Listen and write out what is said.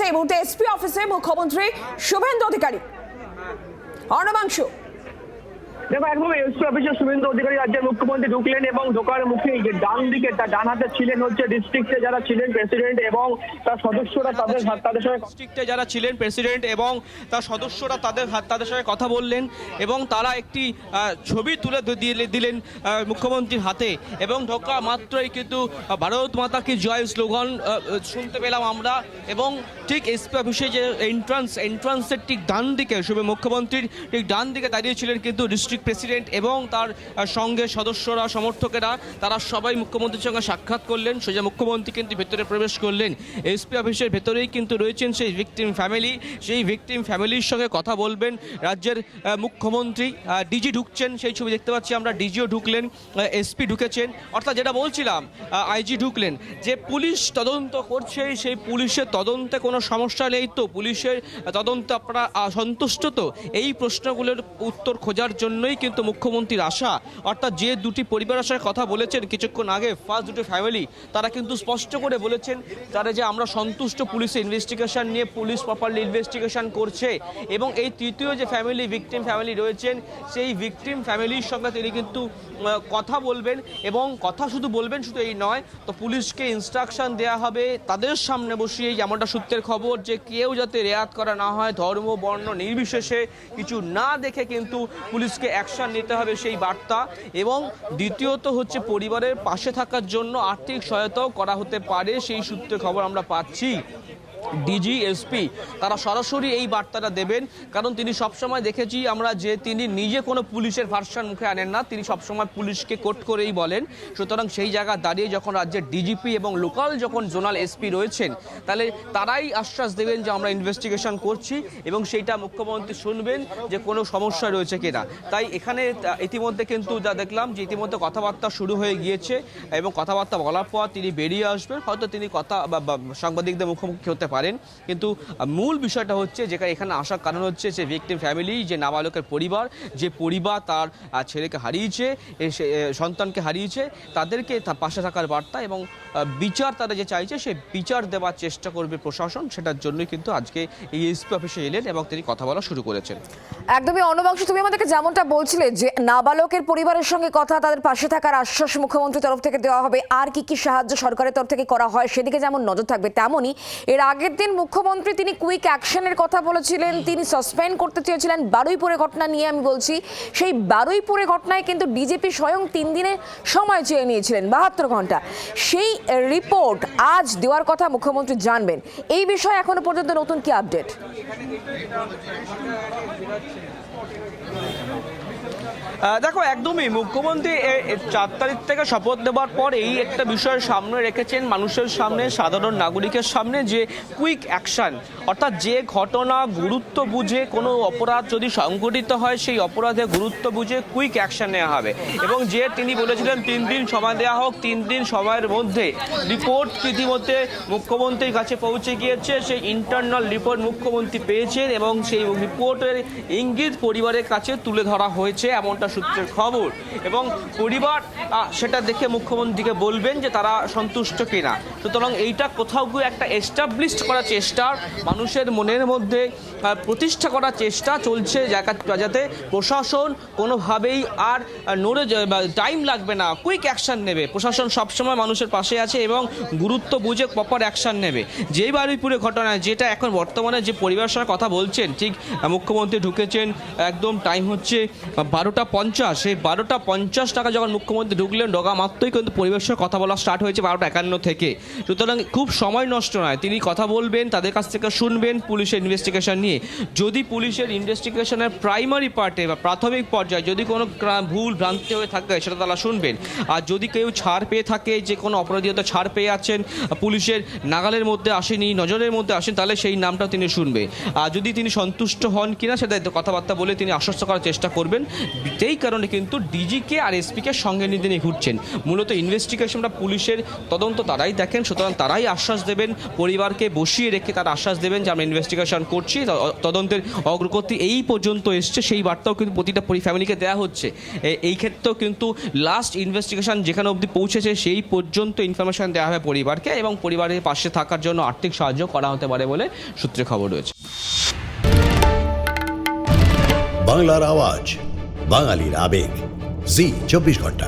এই মুহূর্তে এসপি অফিসে মুখ্যমন্ত্রী শুভেন্দু অধিকারী। অর্ণবাংশ, দেখো একদম এসপি অফিসে শুভেন্দু অধিকারী রাজ্যের মুখ্যমন্ত্রী ঢুকলেন এবং ঢোকার মুখে ডান দিকে ডান হাতে ছিলেন হচ্ছে ডিস্ট্রিক্টে যারা ছিলেন প্রেসিডেন্ট এবং তার সদস্যরা তাদের সঙ্গে ডিস্ট্রিক্টে যারা ছিলেন প্রেসিডেন্ট এবং তার সদস্যরা তাদের সঙ্গে কথা বললেন এবং তারা একটি ছবি তুলে দিলেন মুখ্যমন্ত্রীর হাতে এবং ঢোকা মাত্রই কিন্তু ভারত মাতা কি জয় স্লোগান শুনতে পেলাম আমরা। এবং ঠিক এসপি অফিসে যে এন্ট্রান্সের ঠিক ডান দিকে মুখ্যমন্ত্রীর ঠিক ডান দিকে দাঁড়িয়েছিলেন কিন্তু ডিস্ট্রিক্ট প্রেসিডেন্ট এবং তার সঙ্গে সদস্যরা সমর্থকেরা, তারা সবাই মুখ্যমন্ত্রীর সঙ্গে সাক্ষাৎ করলেন। সোজা মুখ্যমন্ত্রী কিন্তু ভেতরে প্রবেশ করলেন। এসপি অফিসের ভেতরেই কিন্তু রয়েছেন সেই ভিকটিম ফ্যামিলি, সেই ভিকটিম ফ্যামিলির সঙ্গে কথা বলবেন রাজ্যের মুখ্যমন্ত্রী। ডিজি ঢুকছেন, সেই ছবি দেখতে পাচ্ছি আমরা। ডিজিও ঢুকলেন, এসপি ঢুকেছেন, অর্থাৎ যেটা বলছিলাম আইজি ঢুকলেন। যে পুলিশ তদন্ত করছে সেই পুলিশের তদন্তে কোনো সমস্যা নেই তো, পুলিশের তদন্তে আপনারা সন্তুষ্ট তো, এই প্রশ্নগুলোর উত্তর খোঁজার জন্যই কিন্তু মুখ্যমন্ত্রীর আশা। অর্থাৎ যে দুটি পরিবারের সাথে কথা বলেছেন কিছুক্ষণ আগে, ফার্স্ট দুটি ফ্যামিলি, তারা কিন্তু স্পষ্ট করে বলেছেন তারা যে আমরা সন্তুষ্ট পুলিশের ইনভেস্টিগেশন নিয়ে, পুলিশ প্রপারলি ইনভেস্টিগেশন করছে। এবং এই তৃতীয় যে ফ্যামিলি, ভিকটিম ফ্যামিলি রয়েছেন, সেই ভিকটিম ফ্যামিলির সঙ্গে তিনি কিন্তু কথা বলবেন এবং কথা শুধু বলবেন শুধু এই নয়, তো পুলিশকে ইনস্ট্রাকশন দেওয়া হবে তাদের সামনে বসিয়ে, যেমনটা সূত্রের খবর, যে কেউ যাতে রেয়াত করা না হয়, ধর্ম বর্ণ নির্বিশেষে কিছু না দেখে কিন্তু পুলিশকে অ্যাকশন নিতে হবে সেই বার্তা। এবং দ্বিতীয়ত হচ্ছে পরিবারের পাশে থাকার জন্য আর্থিক সহায়তাও করা হতে পারে, সেই সূত্রে খবর আমরা পাচ্ছি। ডিজি এসপি তারা সরাসরি এই বার্তাটা দেবেন, কারণ তিনি সবসময় দেখেছি আমরা যে তিনি নিজে কোনো পুলিশের ভার্সন মুখে আনেন না, তিনি সবসময় পুলিশকে কোট করেই বলেন। সুতরাং সেই জায়গা দাঁড়িয়ে যখন রাজ্যের ডিজিপি এবং লোকাল যখন জোনাল এসপি রয়েছেন, তাহলে তারাই আশ্বাস দেবেন যে আমরা ইনভেস্টিগেশন করছি এবং সেইটা মুখ্যমন্ত্রী শুনবেন যে কোনো সমস্যা রয়েছে কিনা। তাই এখানে ইতিমধ্যে কিন্তু যা দেখলাম যে ইতিমধ্যে কথাবার্তা শুরু হয়ে গিয়েছে এবং কথাবার্তা বলার পর তিনি বেরিয়ে আসবেন, হয়তো তিনি কথা সাংবাদিকদের মুখোমুখি হতে পারেন। কিন্তু মূল বিষয়টা হচ্ছে যেটা এখানে আসার কারণ হচ্ছে যে ভিকটিম ফ্যামিলি, যে নাবালকের পরিবার, যে পরিবার তার ছেলেকে হারিয়েছে, সন্তানকে হারিয়েছে, তাদেরকে তার পাশে থাকার বার্তা এবং বিচার তারা যে চাইছে সে বিচার দেওয়ার চেষ্টা করবে প্রশাসন, সেটার জন্যই কিন্তু আজকে এই এসপি অফিসে এলেন এবং তিনি কথা বলা শুরু করেছেন। একদমই অর্ণবাংশ, তুমি আমাদেরকে যেমনটা বলছিলে যে নাবালকের পরিবারের সঙ্গে কথা, তাদের পাশে থাকার আশ্বাস মুখ্যমন্ত্রীর তরফ থেকে দেওয়া হবে, আর কি কি সাহায্য সরকারের তরফ থেকে করা হয় সেদিকে যেমন নজর থাকবে, তেমনই এর আগের দিন মুখ্যমন্ত্রী তিনি কুইক অ্যাকশনের কথা বলেছিলেন, তিনি সাসপেন্ড করতে চেয়েছিলেন বারুইপুরের ঘটনা নিয়ে। আমি বলছি সেই বারুইপুরের ঘটনায় কিন্তু ডিজিপি স্বয়ং 3 দিনের সময় চেয়ে নিয়েছিলেন, 72 ঘন্টা। সেই রিপোর্ট আজ দেওয়ার কথা মুখ্যমন্ত্রী জানবেন। এই বিষয়ে এখনো পর্যন্ত নতুন কি আপডেট? দেখো একদমই মুখ্যমন্ত্রী 4 তারিখ থেকে শপথ নেবার পর এই একটা বিষয় সামনে রেখেছেন মানুষের সামনে, সাধারণ নাগরিকের সামনে, যে কুইক অ্যাকশন, অর্থাৎ যে ঘটনা গুরুত্ব বুঝে কোনো অপরাধ যদি সংঘটিত হয় সেই অপরাধের গুরুত্ব বুঝে কুইক অ্যাকশন নেওয়া হবে। এবং যে তিনি বলেছিলেন 3 দিন সময় দেওয়া হোক, 3 দিন সময়ের মধ্যে রিপোর্ট ইতিমধ্যে মুখ্যমন্ত্রীর কাছে পৌঁছে গিয়েছে। সেই ইন্টারনাল রিপোর্ট মুখ্যমন্ত্রী পেয়েছেন এবং সেই রিপোর্টের ইঙ্গিত পরিবারের কাছে তুলে ধরা হয়েছে, এমনটা সূত্রের খবর। এবং পরিবার সেটা দেখে মুখ্যমন্ত্রীকে বলবেন যে তারা সন্তুষ্ট কিনা। সুতরাং এইটা কোথাও গিয়ে একটা এস্টাবলিশড করার চেষ্টা, মানুষের মনের মধ্যে প্রতিষ্ঠা করার চেষ্টা চলছে, যাতে প্রশাসন কোনোভাবেই আর নড়ে টাইম লাগবে না, কুইক অ্যাকশন নেবে। প্রশাসন সবসময় মানুষের পাশে আছে এবং গুরুত্ব বুঝে প্রপার অ্যাকশন নেবে। যেই বারুইপুরের ঘটনায় যেটা এখন বর্তমানে যে পরিবারের সঙ্গে কথা বলছেন, ঠিক মুখ্যমন্ত্রী ঢুকেছেন, একদম টাইম হচ্ছে 12:50। সেই 12:50 টাকা যখন মুখ্যমন্ত্রী ঢুকলেন, ঢোকা মাত্রই কিন্তু পরিবেশের সঙ্গে কথা বলা স্টার্ট হয়েছে 12:51 থেকে। সুতরাং খুব সময় নষ্ট নয়, তিনি কথা বলবেন, তাদের কাছ থেকে শুনবেন পুলিশের ইনভেস্টিগেশন নিয়ে। যদি পুলিশের ইনভেস্টিগেশনের প্রাইমারি পার্টে বা প্রাথমিক পর্যায়ে যদি কোনো ভুল ভ্রান্তি হয়ে থাকে সেটা তারা শুনবেন। আর যদি কেউ ছাড় পেয়ে থাকে, যে কোনো অপরাধী হয়তো ছাড় পেয়ে আছেন, পুলিশের নাগালের মধ্যে আসেনি, নজরের মধ্যে আসেন, তাহলে সেই নামটা তিনি শুনবে। আর যদি তিনি সন্তুষ্ট হন কিনা সেটা কথাবার্তা বলে তিনি আশ্বস্ত করার চেষ্টা করবেন। যেই কারণে কিন্তু ডিজিকে আর এসপিকে সঙ্গে নিয়ে নিয়ে ঘুরছেন। মূলত ইনভেস্টিগেশনটা পুলিশের তদন্ত তারাই দেখেন, সুতরাং তারাই আশ্বাস দেবেন, পরিবারকে বসিয়ে রেখে তারা আশ্বাস দেবেন যে আমরা ইনভেস্টিগেশন করছি, তদন্তের অগ্রগতি এই পর্যন্ত এসছে, সেই বার্তাও কিন্তু প্রতিটা ফ্যামিলিকে দেওয়া হচ্ছে। এই ক্ষেত্রেও কিন্তু লাস্ট ইনভেস্টিগেশন যেখানে অবধি পৌঁছেছে সেই পর্যন্ত ইনফরমেশন দেওয়া হবে পরিবারকে, এবং পরিবারের পাশে থাকার জন্য আর্থিক সাহায্য করা হতে পারে বলে সূত্রে খবর রয়েছে। বাংলার আওয়াজ, বাঙালির আবেগ, জি 24 ঘন্টা।